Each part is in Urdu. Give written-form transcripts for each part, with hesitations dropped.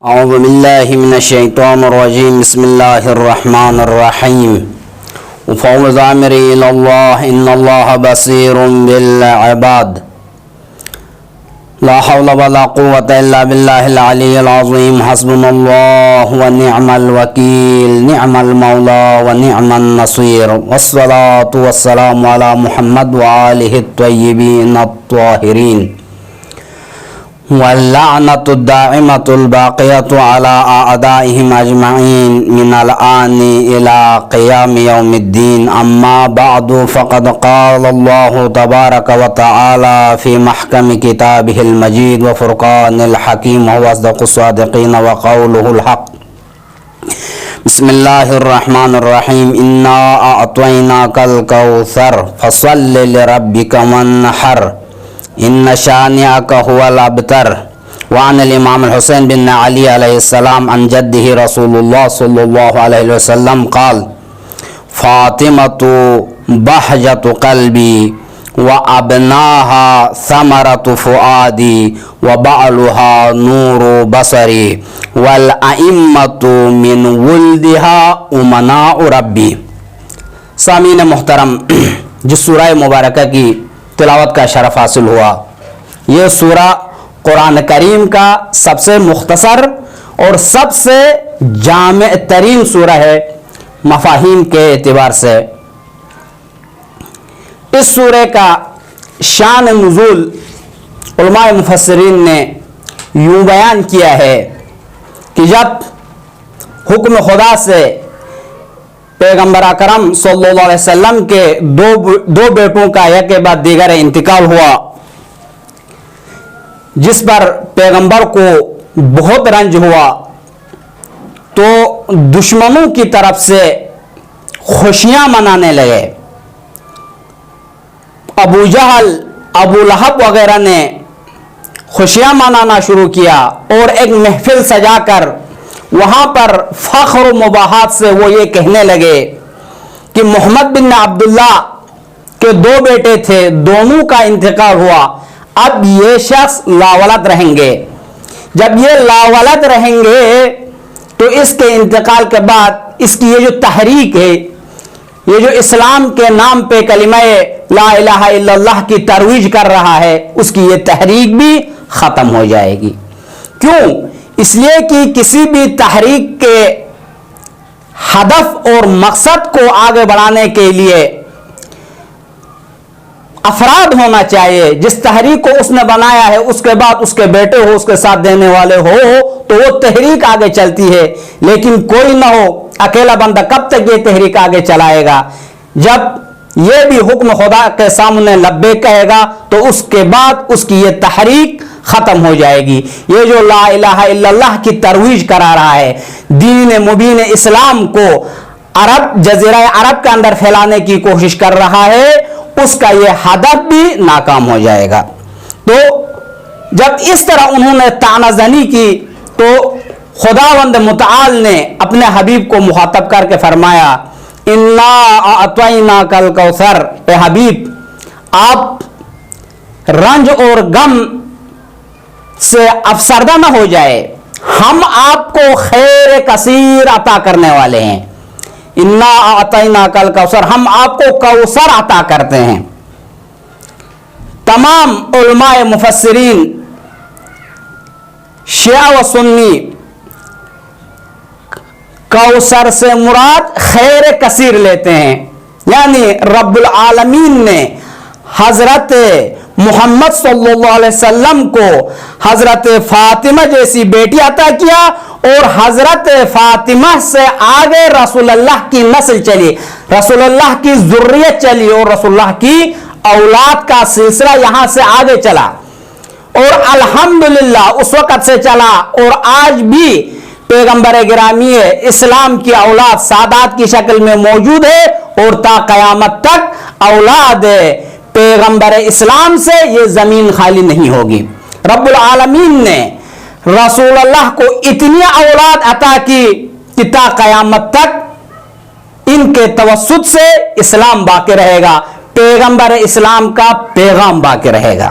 أعوذ بالله من الشيطان الرجيم بسم الله الرحمن الرحيم وفوض أمري إلى الله إن الله بصير بالعباد لا حول ولا قوة إلا بالله العلي العظيم حسبنا الله ونعم الوكيل نعم المولى ونعم النصير والصلاة والسلام على محمد وآله الطيبين الطاهرين واللعنة الدائمة الباقية على أعدائهم أجمعين من الآن إلى قيام يوم الدين أما بعد فقد قال الله تبارك وتعالى في محكم كتابه المجيد وفرقان الحكيم وهو أصدق الصادقين وقوله الحق بسم الله الرحمن الرحيم إنا أعطيناك الكوثر فصل لربك وانحر إن شانئك هو الأبتر وعن الإمام الحسين بن علي عليه السلام عن جده رسول الله صلى الله عليه وسلم قال فاطمة بهجة قلبي وأبناها ثمرة فؤادي وبعلها نور بصري والأئمة من ولدها أمناء ربي. سامعین محترم، جس سورہ مبارکہ کی تلاوت کا شرف حاصل ہوا، یہ سورہ قرآن کریم کا سب سے مختصر اور سب سے جامع ترین سورہ ہے مفاہیم کے اعتبار سے. اس سورہ کا شان نزول علماء مفسرین نے یوں بیان کیا ہے کہ جب حکم خدا سے پیغمبر اکرم صلی اللہ علیہ وسلم کے دو بیٹوں کا یک کے بعد دیگر انتقال ہوا، جس پر پیغمبر کو بہت رنج ہوا، تو دشمنوں کی طرف سے خوشیاں منانے لگے. ابو جہل، ابو لہب وغیرہ نے خوشیاں منانا شروع کیا اور ایک محفل سجا کر وہاں پر فخر و مباحات سے وہ یہ کہنے لگے کہ محمد بن عبداللہ کے دو بیٹے تھے، دونوں کا انتقال ہوا، اب یہ شخص لاولد رہیں گے. جب یہ لاولد رہیں گے تو اس کے انتقال کے بعد اس کی یہ جو تحریک ہے، یہ جو اسلام کے نام پہ کلمہ لا الہ الا اللہ کی ترویج کر رہا ہے، اس کی یہ تحریک بھی ختم ہو جائے گی. کیوں؟ اس لیے کہ کسی بھی تحریک کے ہدف اور مقصد کو آگے بڑھانے کے لیے افراد ہونا چاہیے. جس تحریک کو اس نے بنایا ہے اس کے بعد اس کے بیٹے ہو، اس کے ساتھ دینے والے ہو تو وہ تحریک آگے چلتی ہے. لیکن کوئی نہ ہو، اکیلا بندہ کب تک یہ تحریک آگے چلائے گا؟ جب یہ بھی حکم خدا کے سامنے لبیک کہے گا تو اس کے بعد اس کی یہ تحریک ختم ہو جائے گی. یہ جو لا الہ الا اللہ کی ترویج کرا رہا ہے، دین مبین اسلام کو عرب جزیرہ عرب کے اندر پھیلانے کی کوشش کر رہا ہے، اس کا یہ ہدف بھی ناکام ہو جائے گا. تو جب اس طرح انہوں نے طعنہ زنی کی تو خداوند متعال نے اپنے حبیب کو مخاطب کر کے فرمایا انا اعطیناک الکوثر، اے حبیب آپ رنج اور غم سے افسردہ نہ ہو جائے، ہم آپ کو خیر کثیر عطا کرنے والے ہیں. انا اعطیناک الکوثر، ہم آپ کو کوثر عطا کرتے ہیں. تمام علماء مفسرین شیعہ و سنی کوثر سے مراد خیر کثیر لیتے ہیں، یعنی رب العالمین نے حضرت محمد صلی اللہ علیہ وسلم کو حضرت فاطمہ جیسی بیٹی عطا کیا اور حضرت فاطمہ سے آگے رسول اللہ کی نسل چلی، رسول اللہ کی ذریت چلی اور رسول اللہ کی اولاد کا سلسلہ یہاں سے آگے چلا اور الحمدللہ اس وقت سے چلا اور آج بھی پیغمبر گرامی اسلام کی اولاد سادات کی شکل میں موجود ہے اور تا قیامت تک اولاد پیغمبر اسلام سے یہ زمین خالی نہیں ہوگی. رب العالمین نے رسول اللہ کو اتنی اولاد عطا کی کہ تا قیامت تک ان کے توسط سے اسلام باقی رہے گا، پیغمبر اسلام کا پیغام باقی رہے گا.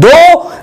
2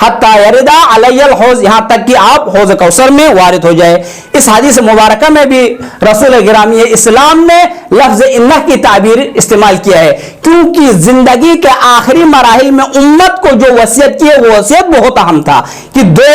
حتی یردا علی الحوض، یہاں تک کہ آپ حوض کوثر میں وارد ہو جائے۔ اس حدیث مبارکہ میں بھی رسول گرامی اسلام نے لفظ انہ کی تعبیر استعمال کیا ہے، کیونکہ زندگی کے آخری مراحل میں امت کو جو وصیت کی ہے وہ وصیت بہت اہم تھا کہ دو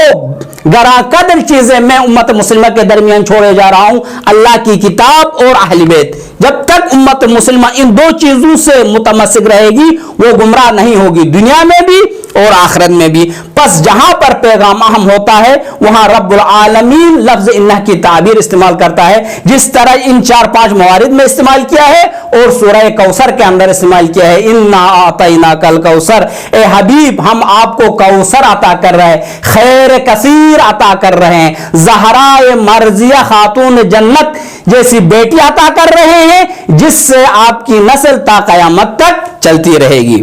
گراں قدر چیزیں میں امت مسلمہ کے درمیان چھوڑے جا رہا ہوں، اللہ کی کتاب اور اہل بیت۔ جب تک امت مسلمہ ان دو چیزوں سے متمسک رہے گی وہ گمراہ نہیں ہوگی، دنیا میں بھی اور آخرت میں بھی۔ پس جہاں پر پیغام اہم ہوتا ہے وہاں رب العالمین لفظ انہ کی تعبیر استعمال کرتا ہے، جس طرح ان 4-5 موارد میں استعمال کیا ہے اور سورہ کوثر کے اندر استعمال کیا ہے، انا اعطیناک الکوثر، اے حبیب ہم آپ کو کوثر عطا کر رہے ہیں، خیر کثیر عطا کر رہے ہیں، زہرائے مرضیہ خاتون جنت جیسی بیٹی عطا کر رہے ہیں جس سے آپ کی نسل تا قیامت تک چلتی رہے گی۔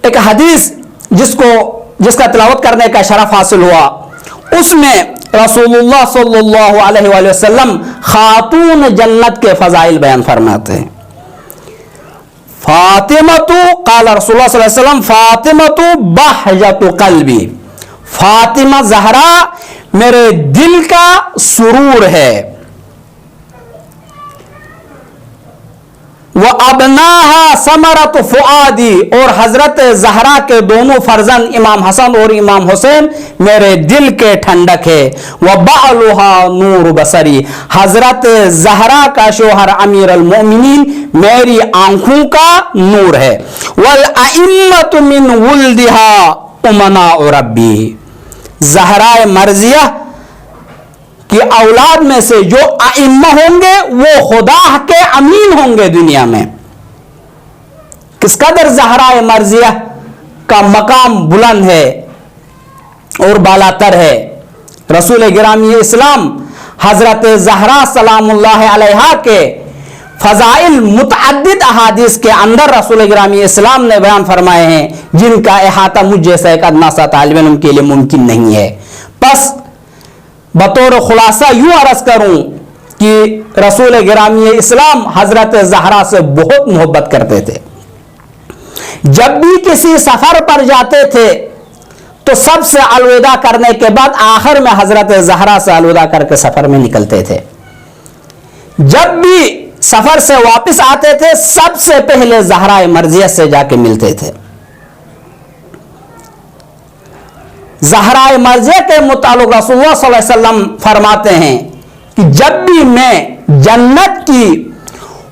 ایک حدیث جس کا تلاوت کرنے کا شرف حاصل ہوا، اس میں رسول اللہ صلی اللہ علیہ وآلہ وسلم خاتون جنت کے فضائل بیان فرماتے ہیں۔ فاطمۃ، قال رسول اللہ صلی اللہ علیہ وسلم فاطمۃ بہجۃ قلبی، فاطمہ زہرا میرے دل کا سرور ہے، وَأَبْنَاهَا ثَمَرَةُ فُؤَادِي، اور حضرت زہرا کے دونوں فرزند امام حسن اور امام حسین میرے دل کے ٹھنڈک ہے، وَبَعْلُهَا نُورُ بَصَرِي، حضرت زہرا کا شوہر امیر المؤمنین میری آنکھوں کا نور ہے، وَالْأَئِمَّةُ مِنْ وُلْدِهَا أُمَنَاءُ رَبِّي، زہرا مرضیہ کہ اولاد میں سے جو ائمہ ہوں گے وہ خدا کے امین ہوں گے دنیا میں۔ کس قدر زہرا مرضیہ کا مقام بلند ہے اور بالاتر ہے۔ رسول گرامی اسلام حضرت زہرا سلام اللہ علیہا کے فضائل متعدد احادیث کے اندر رسول گرامی اسلام نے بیان فرمائے ہیں جن کا احاطہ مجھ جیسا ایک ادنا سا طالب علم کے لیے ممکن نہیں ہے۔ پس بطور خلاصہ یوں عرض کروں کہ رسول گرامی اسلام حضرت زہرا سے بہت محبت کرتے تھے۔ جب بھی کسی سفر پر جاتے تھے تو سب سے الوداع کرنے کے بعد آخر میں حضرت زہرا سے الوداع کر کے سفر میں نکلتے تھے۔ جب بھی سفر سے واپس آتے تھے سب سے پہلے زہرا مرضیہ سے جا کے ملتے تھے۔ زہرا مرضیہ کے متعلق رسول اللہ صلی اللہ علیہ وسلم فرماتے ہیں کہ جب بھی میں جنت کی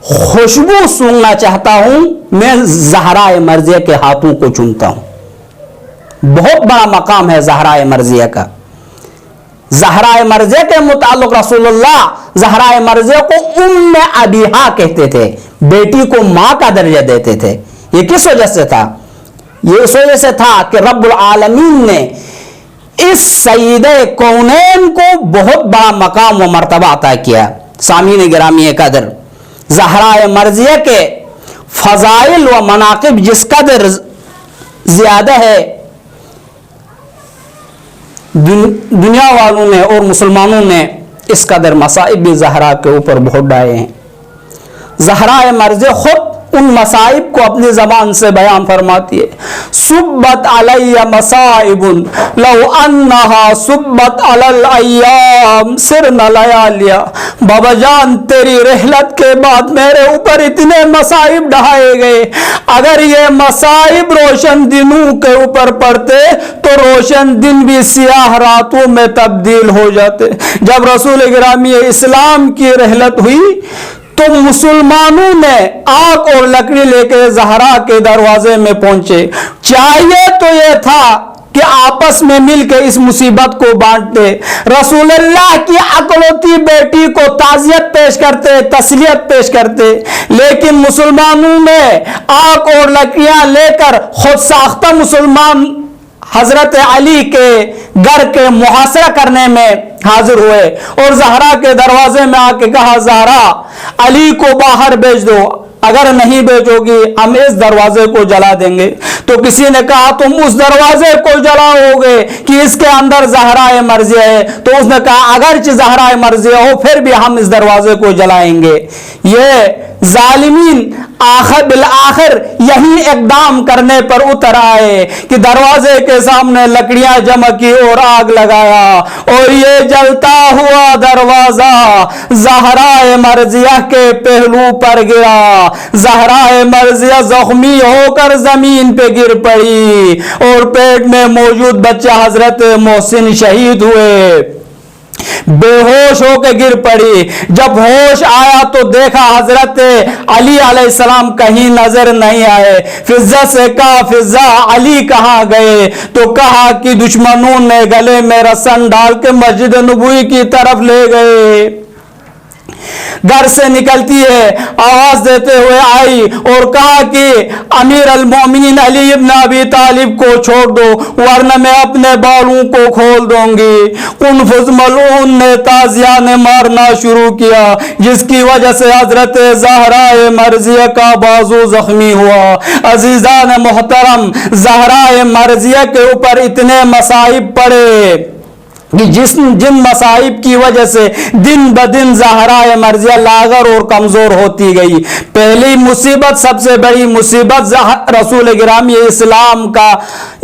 خوشبو سونگنا چاہتا ہوں میں زہرا مرضیہ کے ہاتھوں کو چومتا ہوں۔ بہت بڑا مقام ہے زہرا مرضیہ کا۔ زہرا مرضیہ کے متعلق رسول اللہ زہرا مرضیہ کو ام ابیہا کہتے تھے، بیٹی کو ماں کا درجہ دیتے تھے۔ یہ کس وجہ سے تھا؟ یہ اس وجہ سے تھا کہ رب العالمین نے اس سید کونین کو بہت بڑا مقام و مرتبہ عطا کیا۔ سامعین گرامی قدر، زہرا مرضیہ کے فضائل و مناقب جس قدر زیادہ ہے دنیا والوں نے اور مسلمانوں نے اس قدر مصائب بھی زہرا کے اوپر بہت ڈالے ہیں۔ زہرا مرضیہ خود ان مصائب کو اپنی زبان سے بیان فرماتی ہے۔ صبت علی مصائب لو انہا صبت علی الایام سرن لیالیا، بابا جان تیری رحلت کے بعد میرے اوپر اتنے مصائب ڈھائے گئے، اگر یہ مصائب روشن دنوں کے اوپر پڑتے تو روشن دن بھی سیاہ راتوں میں تبدیل ہو جاتے۔ جب رسول گرامی اسلام کی رحلت ہوئی تو مسلمانوں نے آگ اور لکڑی لے کے زہرا کے دروازے میں پہنچے۔ چاہیے تو یہ تھا کہ آپس میں مل کے اس مصیبت کو بانٹتے، رسول اللہ کی اکلوتی بیٹی کو تعزیت پیش کرتے، تسلیت پیش کرتے، لیکن مسلمانوں نے آگ اور لکڑیاں لے کر خود ساختہ مسلمان حضرت علی کے گھر کے محاصرہ کرنے میں حاضر ہوئے اور زہرا کے دروازے میں آ کے کہا زہرا علی کو باہر بھیج دو، اگر نہیں بیچو گی ہم اس دروازے کو جلا دیں گے۔ تو کسی نے کہا تم اس دروازے کو جلاؤ گے کہ اس کے اندر زہرا مرضیہ ہے؟ تو اس نے کہا اگرچہ زہرا مرضیہ ہو پھر بھی ہم اس دروازے کو جلائیں گے۔ یہ ظالمین بالآخر یہی اقدام کرنے پر اتر آئے کہ دروازے کے سامنے لکڑیاں جمع کی اور آگ لگایا، اور یہ جلتا ہوا دروازہ زہرا مرضیہ کے پہلو پر گرا۔ زہرا مرضیہ زخمی ہو کر زمین پہ گر پڑی اور پیٹ میں موجود بچہ حضرت محسن شہید ہوئے، بے ہوش ہو کے گر پڑی۔ جب ہوش آیا تو دیکھا حضرت علی علیہ السلام کہیں نظر نہیں آئے۔ فضہ سے کہا فضہ علی کہاں گئے؟ تو کہا کہ دشمنوں نے گلے میں رسن ڈال کے مسجد نبوی کی طرف لے گئے۔ گھر سے نکلتی ہے، آواز دیتے ہوئے آئی اور کہا کہ امیر المومنین علی ابن ابی طالب کو چھوڑ دو ورنہ میں اپنے بالوں کو کھول دوں گی۔ قنفذ ملعون نے تازیانے مارنا شروع کیا، جس کی وجہ سے حضرت زہرا مرضیہ کا بازو زخمی ہوا۔ عزیزان محترم، زہرا مرضیہ کے اوپر اتنے مصائب پڑے کہ جن مصائب کی وجہ سے دن بدن زہرا مرضیہ لاغر اور کمزور ہوتی گئی۔ پہلی مصیبت، سب سے بڑی مصیبت رسول گرامی اسلام کا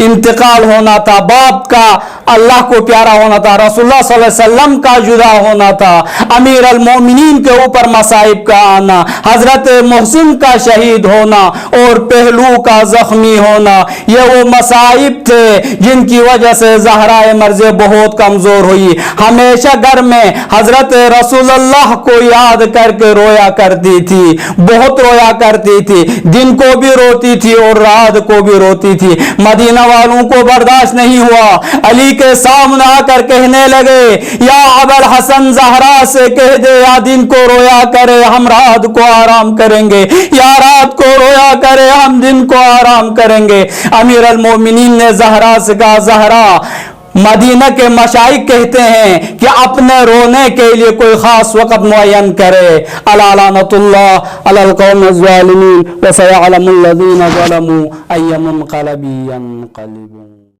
انتقال ہونا تھا، باپ کا اللہ کو پیارا ہونا تھا، رسول اللہ صلی اللہ علیہ وسلم کا جدا ہونا تھا، امیر المومنین کے اوپر مصائب کا آنا، حضرت محسن کا شہید ہونا اور پہلو کا زخمی ہونا، یہ وہ مصائب تھے جن کی وجہ سے زہرا مرضیہ بہت کمزور ہوئی۔ ہمیشہ گھر میں حضرت رسول اللہ کو یاد کر کے رویا کرتی تھی، بہت رویا کرتی تھی، دن کو بھی روتی تھی اور رات کو بھی روتی تھی۔ مدینہ والوں کو برداشت نہیں ہوا، علی کے سامنے آ کر کہنے لگے یا ابوالحسن زہرا سے کہہ دے یا دن کو رویا کرے ہم رات کو آرام کریں گے، یا رات کو رویا کرے ہم دن کو آرام کریں گے۔ امیر المومنین نے زہرا سے کہا زہرا، مدینہ کے مشائخ کہتے ہیں کہ اپنے رونے کے لیے کوئی خاص وقت معین کرے۔ الا لعنۃ اللہ علی القوم الظالمین وسيعلم الذین ظلموا أي منقلب ينقلبون۔